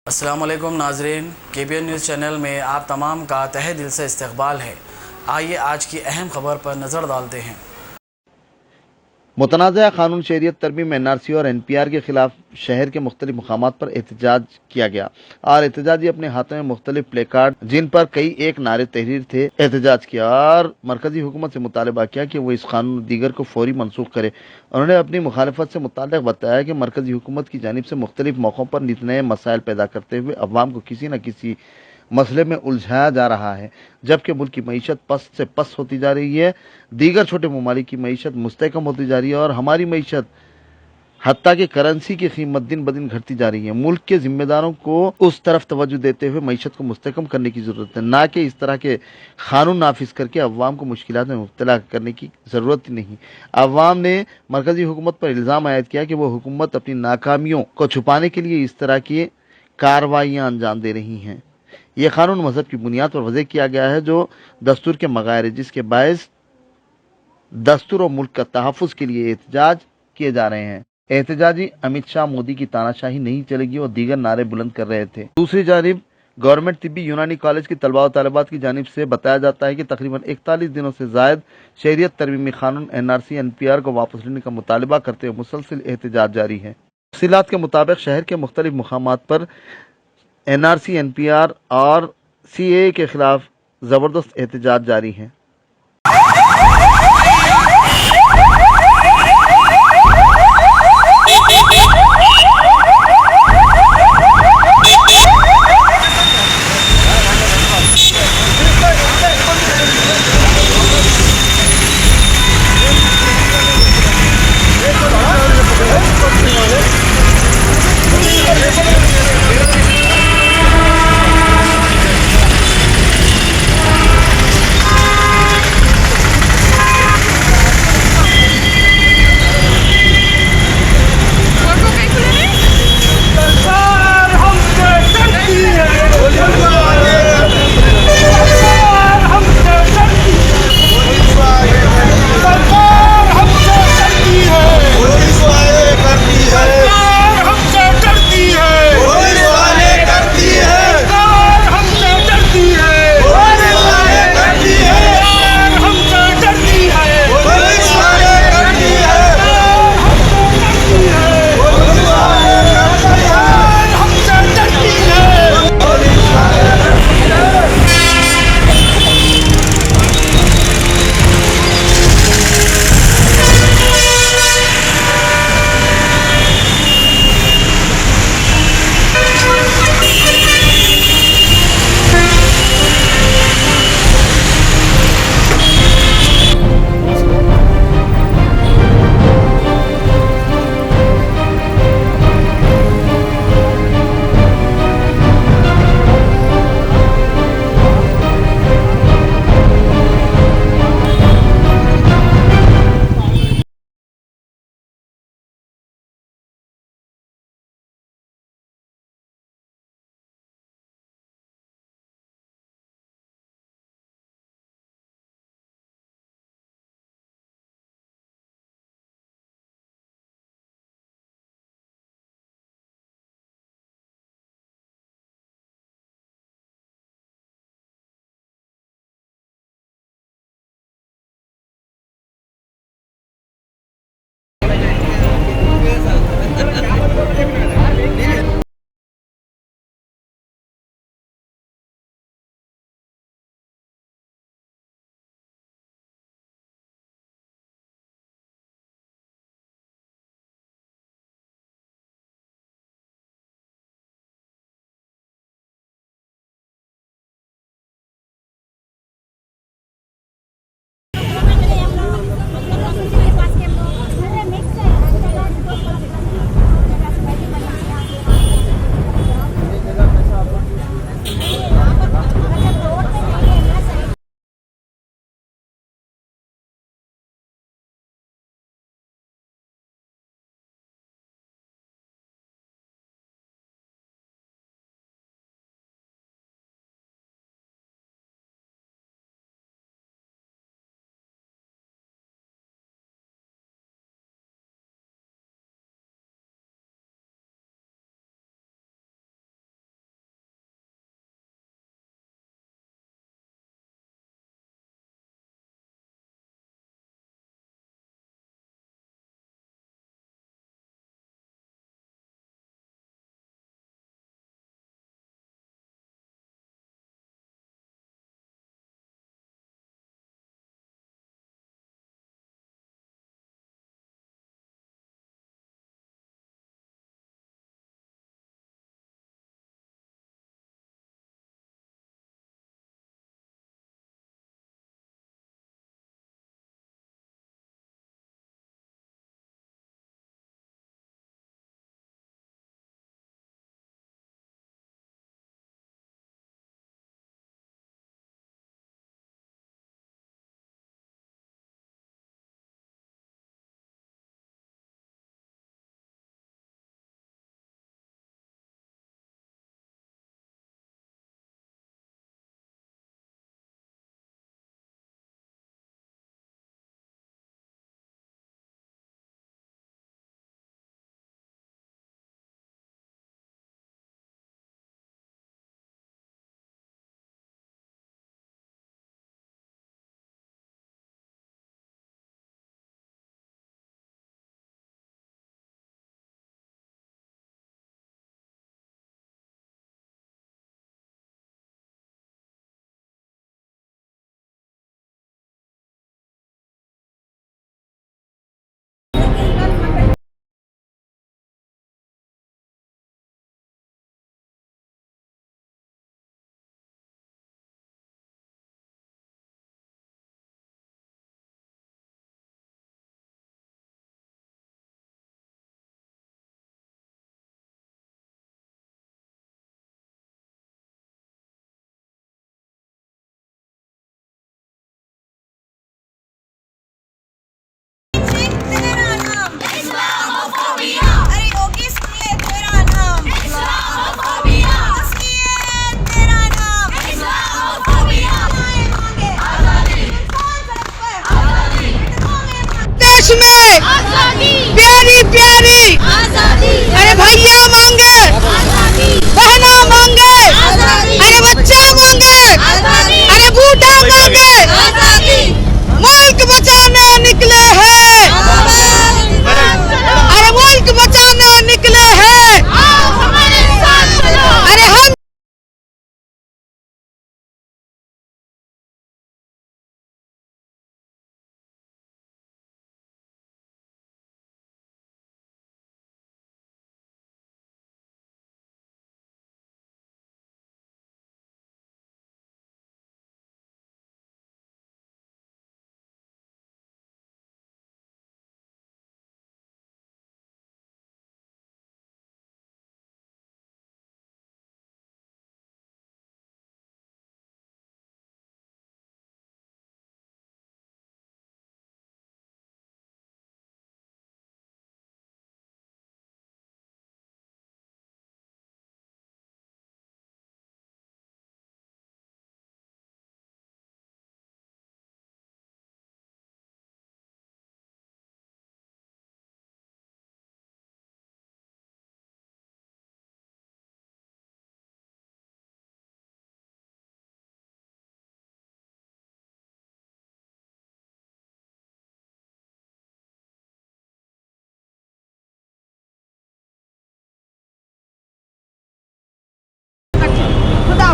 अस्सलामुअलैकुम नाजरीन, KBN news channel में आप तमाम का तहे दिल से इस्तकबाल है। आइए आज की अहम खबर पर नज़र डालते हैं। मुतनाज़ा कानून शहरियत तरमीम NRC और NPR के खिलाफ शहर के मुख्तलिफ मकामात पर एहतजाज किया गया और एहतजाजी अपने हाथों में मुख्तलिफ प्ले कार्ड जिन पर कई एक नारे तहरीर थे एहतजाज किया और मरकजी हुकूमत से मुतालबा किया कि वो इस कानून दीगर को फौरी मनसूख करे। उन्होंने अपनी मुखालफत से मुताल्लिक़ बताया कि मरकजी हुकूमत की जानिब से मुख्तलिफ मौक़ों पर नित नए मसाइल पैदा करते हुए अवाम को किसी न किसी मसले में उलझाया जा रहा है, जबकि मुल्क की मईशत पस्त से पस्त होती जा रही है। दीगर छोटे ममालिक की मईशत मुस्तहकम होती जा रही है और हमारी मईशत हत्ता कि करेंसी की कीमत दिन ब दिन घटती जा रही है। मुल्क के जिम्मेदारों को उस तरफ तवज्जो देते हुए मईशत को मुस्तहकम करने की जरूरत है, ना कि इस तरह के कानून नाफिज करके अवाम को मुश्किलात में मुब्तला करने की जरूरत ही नहीं। अवाम ने मरकजी हुकूमत पर इल्ज़ाम आयद किया कि वह हुकूमत अपनी नाकामियों को छुपाने के लिए इस तरह की कार्रवाइयाँ अंजाम दे रही हैं। यह कानून मजहब की बुनियाद पर वज़े किया गया है जो दस्तूर के मगायर है, जिसके बायस दस्तूर और मुल्क का तहफ़्फ़ुज़ के लिए एहतजाज किए जा रहे हैं। एहतजाजी अमित शाह मोदी की तानाशाही नहीं चलेगी और दीगर नारे बुलंद कर रहे थे। दूसरी जानिब गवर्नमेंट तिब्बी यूनानी कॉलेज की तलबा और तालिबात की जानिब से बताया जाता है कि तकरीबन 41 दिनों से जायद शहरियत तरमीमी कानून NRC NPR को वापस लेने का मुतालबा करते हुए मुसलसल एहतजाज जारी है। तफसीलात के मुताबिक शहर के मुख्तलिफ मकामात पर NRC NPR और CAA के खिलाफ जबरदस्त एहतजाज जारी है।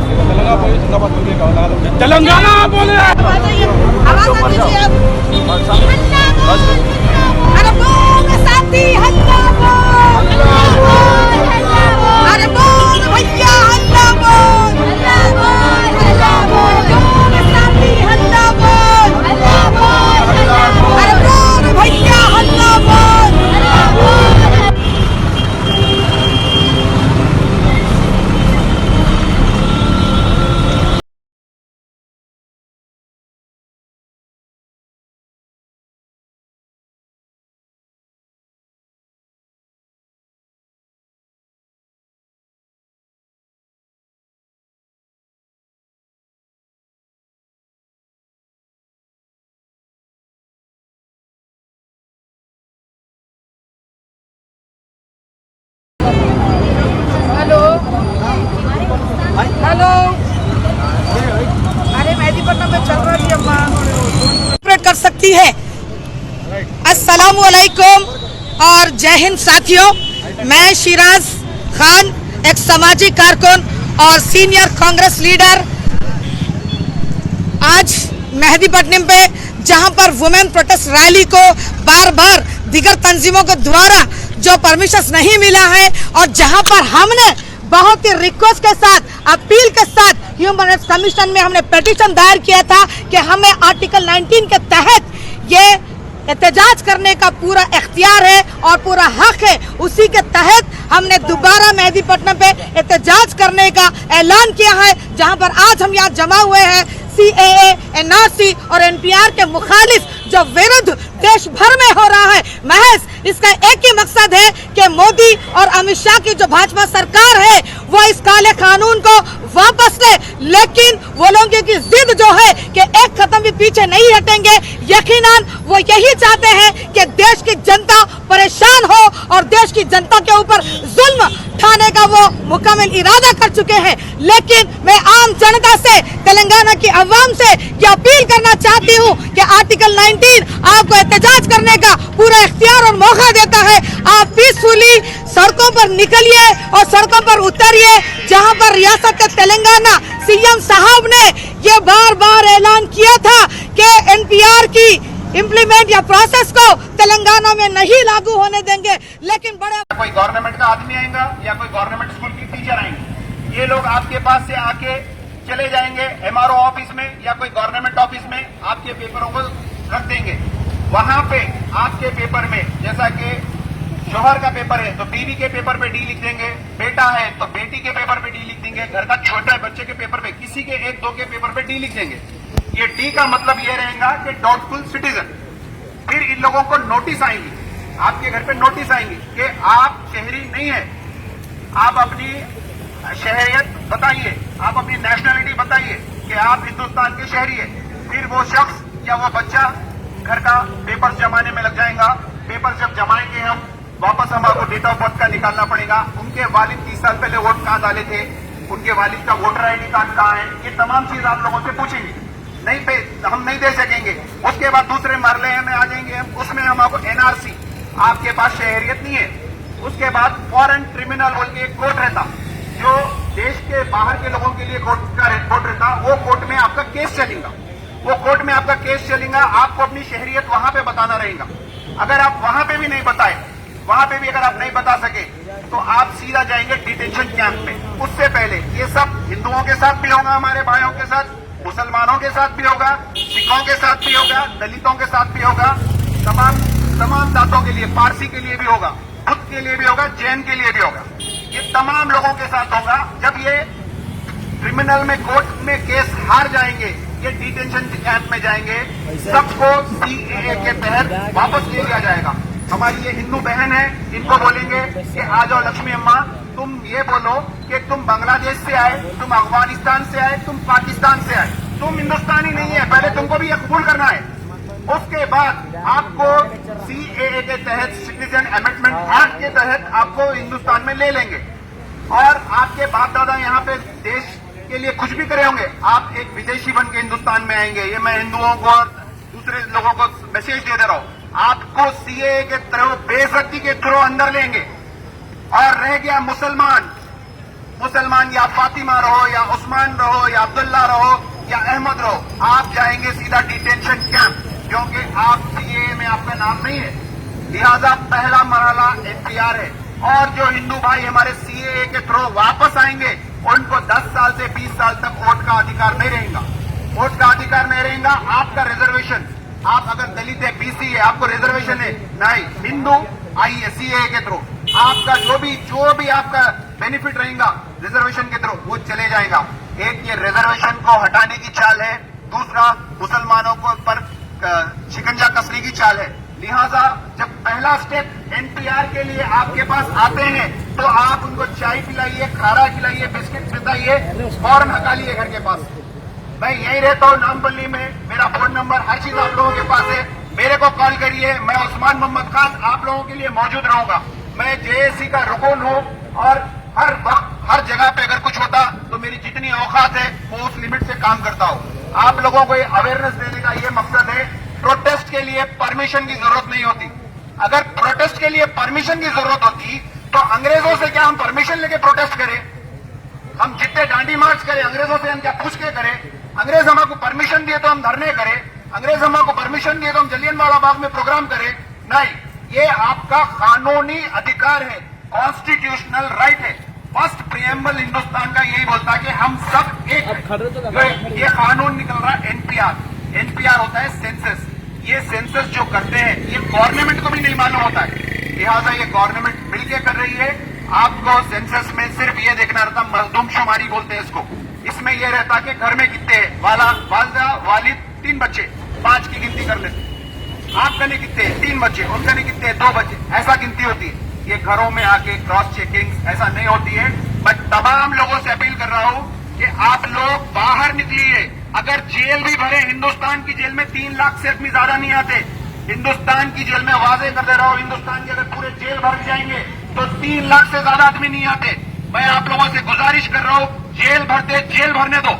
खिलाफ। तेलंगाना बोले आवाज दीजिए अब। अरे बोल साथी हल्ला बोल, अरे बोल भैया हल्ला बोल, बोल साथी हल्ला बोल, अरे बोल भैया हल्ला बोल। हेलो हेलो, अरे मेहदीपट्टनम में चल रहा है अम्मा, ऑपरेट कर सकती है। अस्सलामु अलैकुम और जय हिंद साथियों, मैं शिराज खान, एक सामाजिक कारकुन और सीनियर कांग्रेस लीडर, आज मेहदीपट्टनम पे जहां पर वुमेन प्रोटेस्ट रैली को बार बार दीगर तंजीमों के द्वारा जो परमिशन नहीं मिला है और जहां पर हमने बहुत ही रिक्वेस्ट के साथ, अपील के साथ ह्यूमन राइट्स कमीशन में हमने पिटीशन दायर किया था कि हमें आर्टिकल 19 के तहत ये एहतजाज करने का पूरा इख्तियार है और पूरा हक है। उसी के तहत हमने दोबारा मेहदीपट्टनम पे एहतजाज करने का ऐलान किया है, जहां पर आज हम यहाँ जमा हुए हैं। CAA, NRC और NPR के मुखालिफ जो विरोध देश भर में हो रहा है, महज इसका एक ही मकसद है कि मोदी और अमित शाह की जो भाजपा सरकार है वो इस काले कानून को वापस ले। लेकिन वो लोगों की जिद जो है कि एक कदम भी पीछे नहीं हटेंगे। यकीनन वो यही चाहते हैं कि देश की जनता परेशान हो और देश की जनता के ऊपर जुल्म ढाने का वो मुकम्मल इरादा कर चुके हैं। लेकिन मैं आम जनता से, तेलंगाना की अवाम से ये अपील करना चाहती हूँ कि आर्टिकल 19 आपको एहतजाज करने का पूरा इख्तियार और मौका देता है। आप पीसफुली सड़कों पर निकलिए और सड़कों पर उतरिए, जहाँ पर रियासत के तेलंगाना CM साहब ने ये बार बार ऐलान किया था कि NPR की इम्प्लीमेंट या प्रोसेस को तेलंगाना में नहीं लागू होने देंगे। लेकिन बड़े कोई गवर्नमेंट का आदमी आएगा या कोई गवर्नमेंट स्कूल की टीचर आएंगे, ये लोग आपके पास से आके चले जाएंगे MRO ऑफिस में या कोई गवर्नमेंट ऑफिस में, आपके पेपरों को रख देंगे। वहां पे आपके पेपर में, जैसा कि शोहर का पेपर है तो बीवी के पेपर पे D लिख देंगे, बेटा है तो बेटी के पेपर पे D लिख देंगे, घर का छोटा बच्चे के पेपर पे, किसी के 1-2 के पेपर पे D लिख देंगे। ये D का मतलब ये रहेगा कि डाउटफुल सिटीजन। फिर इन लोगों को नोटिस आएंगी, आपके घर पे नोटिस आएंगी कि आप शहरी नहीं है, आप अपनी शहरियत बताइए, आप अपनी नेशनलिटी बताइए कि आप हिंदुस्तान के शहरी है। फिर वो शख्स या वो बच्चा घर का पेपर जमाने में लग जाएगा। पेपर जब जमाएंगे हम, वापस हम आपको डेट ऑफ बर्थ का निकालना पड़ेगा। उनके वालिद 30 साल पहले वोट कहाँ डाले थे, उनके वालिद का वोटर ID कार्ड कहाँ है, ये तमाम चीज आप लोगों से पूछेंगे। नहीं पे हम नहीं दे सकेंगे। उसके बाद दूसरे मरले में आ जाएंगे हम, उसमें हम आपको NRC, आपके पास शहरियत नहीं है। उसके बाद फॉरेन क्रिमिनल बोल के एक कोर्ट रहता, जो देश के बाहर के लोगों के लिए कोर्ट रहता, वो कोर्ट में आपका केस चलेगा। वो कोर्ट में आपका केस चलेगा, आपको अपनी शहरियत वहां पे बताना रहेगा। अगर आप वहां पे भी नहीं बताए, वहां पे भी अगर आप नहीं बता सके तो आप सीधा जाएंगे डिटेंशन कैंप में। उससे पहले ये सब हिंदुओं के साथ भी होगा, हमारे भाइयों के साथ, मुसलमानों के साथ भी होगा, सिखों के साथ भी होगा, दलितों के साथ भी होगा, तमाम जातों के लिए, पारसी के लिए भी होगा, बुद्ध के लिए भी होगा, जैन के लिए भी होगा। ये तमाम लोगों के साथ होगा। जब ये क्रिमिनल में कोर्ट में केस हार जाएंगे, ये डिटेंशन कैंप में जाएंगे, सबको CAA के तहत वापस ले लिया जाएगा। हमारी ये हिंदू बहन है, इनको बोलेंगे कि आ जाओ लक्ष्मी अम्मा, तुम ये बोलो कि तुम बांग्लादेश से आए, तुम अफगानिस्तान से आए, तुम पाकिस्तान से आए, तुम हिंदुस्तानी नहीं है, पहले तुमको भी ये कबूल करना है। उसके बाद आपको CAA के तहत, सिटीजन अमेंडमेंट एक्ट के तहत आपको हिंदुस्तान में ले लेंगे और आपके बाप दादा यहाँ पे देश के लिए कुछ भी करे होंगे, आप एक विदेशी बन के हिंदुस्तान में आएंगे। ये मैं हिंदुओं को और दूसरे लोगों को मैसेज दे रहा हूँ। आपको CAA के थ्रू, बेइज्जती के थ्रू अंदर लेंगे। और रह गया मुसलमान, मुसलमान या फातिमा रहो या उस्मान रहो या अब्दुल्ला रहो या अहमद रहो, आप जाएंगे सीधा डिटेंशन कैंप, क्योंकि आप सीएए में आपका नाम नहीं है। लिहाजा पहला मरहला एनपीआर है। और जो हिंदू भाई हमारे सीएए के थ्रू वापस आएंगे उनको 10 साल से 20 साल तक वोट का अधिकार नहीं रहेगा। वोट का अधिकार नहीं रहेगा। आपका रिजर्वेशन, आप अगर दलित है, बीसी है, आपको रिजर्वेशन है नहीं, हिंदू आइए सीएए के थ्रू आपका जो भी आपका बेनिफिट रहेगा रिजर्वेशन के थ्रू वो चले जाएगा। एक ये रिजर्वेशन को हटाने की चाल है, दूसरा मुसलमानों को पर शिकंजा कसने की चाल है। लिहाजा जब पहला स्टेप एनपीआर के लिए आपके पास आते हैं तो आप उनको चाय पिलाइए, खारा खिलाइए, बिस्किट पिलाइए, फौरन हटा लिए घर के पास। मैं यही रहता हूँ नामपल्ली में, मेरा फोन नंबर हर चीज आप लोगों के पास है, मेरे को कॉल करिए। मैं उस्मान मोहम्मद खान आप लोगों के लिए मौजूद रहूंगा। मैं जेएसी का रुकन हूँ और हर वक्त हर जगह पे अगर कुछ होता तो मेरी जितनी औकात है वो उस लिमिट से काम करता हूँ। आप लोगों को ये अवेयरनेस देने का ये मकसद है। प्रोटेस्ट के लिए परमिशन की जरूरत नहीं होती। अगर प्रोटेस्ट के लिए परमिशन की जरूरत होती तो अंग्रेजों से क्या हम परमिशन लेके प्रोटेस्ट करें? हम जितने डांडी मार्च करें अंग्रेजों से हम क्या पूछ के करें? अंग्रेज हमको परमिशन दिए तो हम धरने करें, अंग्रेज हमको परमिशन दिए तो हम जलियांवाला बाग में प्रोग्राम करें? नहीं, ये आपका कानूनी अधिकार है, कॉन्स्टिट्यूशनल राइट है। फर्स्ट प्रियम्बल हिंदुस्तान का यही बोलता है कि हम सब एक हैं। ये कानून निकल रहा है एनपीआर। एनपीआर होता है सेंसस। ये सेंसस जो करते हैं ये गवर्नमेंट को भी नहीं मालूम होता है, लिहाजा ये गवर्नमेंट मिलकर कर रही है। आपको सेंसस में सिर्फ ये देखना रहता, मजदूमशुमारी बोलते हैं इसको। इसमें यह रहता कि घर में कितने वालदा वालिद 3 बच्चे, 5 की गिनती कर लेते। आपका नहीं कितने 3 बच्चे, उनका नहीं कितने 2 बच्चे, ऐसा गिनती होती है। ये घरों में आके क्रॉस चेकिंग ऐसा नहीं होती है। मैं तमाम लोगों से अपील कर रहा हूं कि आप लोग बाहर निकलिए। अगर जेल भी भरे, हिंदुस्तान की जेल में 3 लाख से आदमी ज्यादा नहीं आते। हिंदुस्तान की जेल में वाजे कर दे रहा हूं, हिंदुस्तान के अगर पूरे जेल भर जाएंगे तो 3 लाख से ज्यादा आदमी नहीं आते। मैं आप लोगों से गुजारिश कर रहा हूं, जेल भरते जेल भरने दो,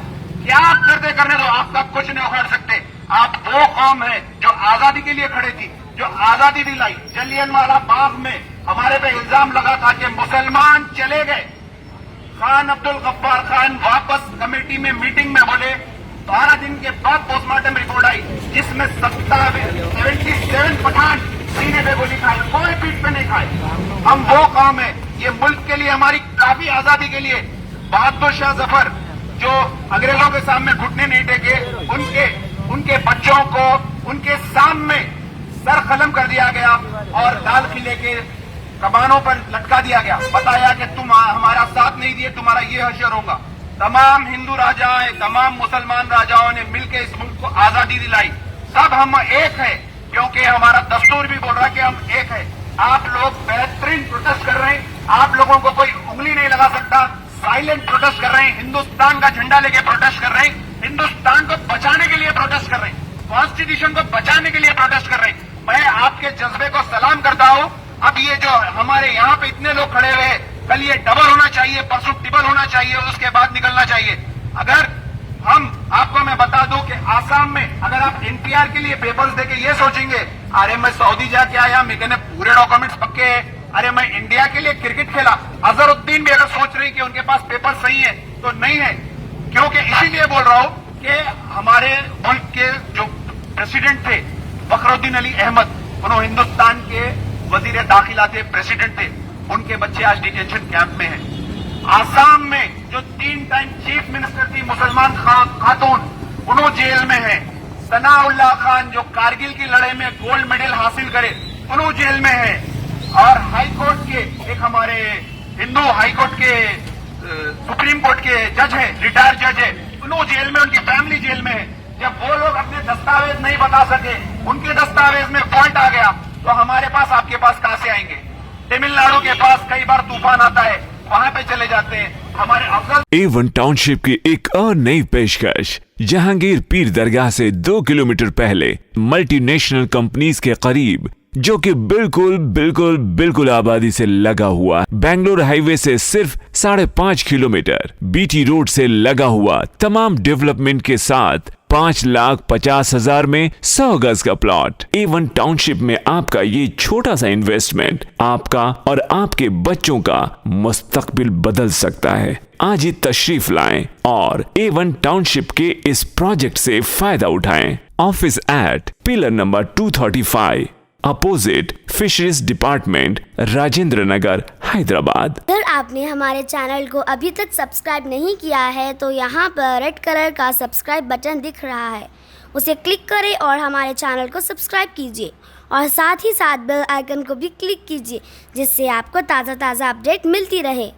क्या करते करने दो, आपका कुछ नहीं उखाड़ सकते। आप वो कौम है जो आजादी के लिए खड़े थी, जो आजादी दिलाई। जलियांवाला बाग में हमारे पे इल्जाम लगा था कि मुसलमान चले गए। खान अब्दुल गफ्फार खान वापस कमेटी में मीटिंग में बोले, 12 दिन के बाद पोस्टमार्टम रिपोर्ट आई जिसमें 77 पठान सीने पे गोली खाए, कोई पीठ पे नहीं खाए। हम वो कौम है, ये मुल्क के लिए, हमारी काफी आजादी के लिए बहादुर शाह जफर जो अंग्रेजों के सामने घुटने नहीं टेके, उनके बच्चों को उनके सामने सर कलम कर दिया गया और लाल किले के कमानों पर लटका दिया गया। बताया कि तुम हमारा साथ नहीं दिए, तुम्हारा ये हश्र होगा। तमाम हिंदू राजाएं, तमाम मुसलमान राजाओं ने मिलकर इस मुल्क को आजादी दिलाई। सब हम एक है, क्योंकि हमारा दस्तूर भी बोल रहा है कि हम एक है। आप लोग बेहतरीन प्रोटेस्ट कर रहे हैं, आप लोगों को कोई उंगली नहीं लगा सकता। साइलेंट प्रोटेस्ट कर रहे हैं, हिंदुस्तान का झंडा लेके प्रोटेस्ट कर रहे हैं, हिंदुस्तान को बचाने के लिए प्रोटेस्ट कर रहे हैं, कॉन्स्टिट्यूशन को बचाने के लिए प्रोटेस्ट कर रहे हैं। मैं आपके जज्बे को सलाम करता हूं। अब ये जो हमारे यहाँ पे इतने लोग खड़े हुए, कल ये डबल होना चाहिए, परसों ट्रिपल होना चाहिए, उसके बाद निकलना चाहिए। अगर आपको मैं बता दूं कि आसाम में अगर आप एनपीआर के लिए पेपर्स देके ये सोचेंगे, अरे मैं सऊदी जाके आया, मेरे पूरे डॉक्यूमेंट्स पक्के हैं, अरे मैं इंडिया के लिए क्रिकेट खेला, अजहरुद्दीन भी अगर सोच रही कि उनके पास पेपर सही है तो नहीं है। क्योंकि इसीलिए बोल रहा हूं कि हमारे मुल्क के जो प्रेसिडेंट थे फखरुद्दीन अली अहमद, उन्होंने हिंदुस्तान के वजीर दाखिला थे, प्रेसिडेंट थे, उनके बच्चे आज डिटेंशन कैंप में हैं। आसाम में जो 3 टाइम चीफ मिनिस्टर थी मुसलमान खातून, उन्होंने जेल में है। सनाउल्लाह खान जो कारगिल की लड़ाई में गोल्ड मेडल हासिल करे, उन्होंने जेल में है। और हाई कोर्ट के एक हमारे हिंदू हाई कोर्ट के सुप्रीम कोर्ट के जज है, रिटायर्ड जज है, उन्होंने जेल में, उनकी फैमिली जेल में है। जब वो लोग अपने दस्तावेज नहीं बता सके, उनके दस्तावेज में फॉल्ट आ गया, तो हमारे पास आपके पास कहां से आएंगे? तमिलनाडु के पास कई बार तूफान आता है, वहां पे चले जाते हैं। हमारे अफजल A1 टाउनशिप की एक और नई पेशकश, जहांगीर पीर दरगाह से 2 किलोमीटर पहले मल्टीनेशनल कंपनीज के करीब, जो कि बिल्कुल आबादी से लगा हुआ, बेंगलोर हाईवे से सिर्फ 5.5 किलोमीटर, बीटी रोड से लगा हुआ, तमाम डेवलपमेंट के साथ 5,50,000 में 100 गज का प्लॉट। A1 टाउनशिप में आपका ये छोटा सा इन्वेस्टमेंट आपका और आपके बच्चों का मुस्तकबिल बदल सकता है। आज ही तशरीफ लाएं और A1 टाउनशिप के इस प्रोजेक्ट से फायदा उठाएं। Office at pillar number 235 opposite fisheries department, Rajendra Nagar, Hyderabad. अगर आपने हमारे चैनल को अभी तक सब्सक्राइब नहीं किया है तो यहाँ पर रेड कलर का सब्सक्राइब बटन दिख रहा है, उसे क्लिक करें और हमारे चैनल को सब्सक्राइब कीजिए और साथ ही साथ बेल आइकन को भी क्लिक कीजिए, जिससे आपको ताज़ा अपडेट मिलती रहे।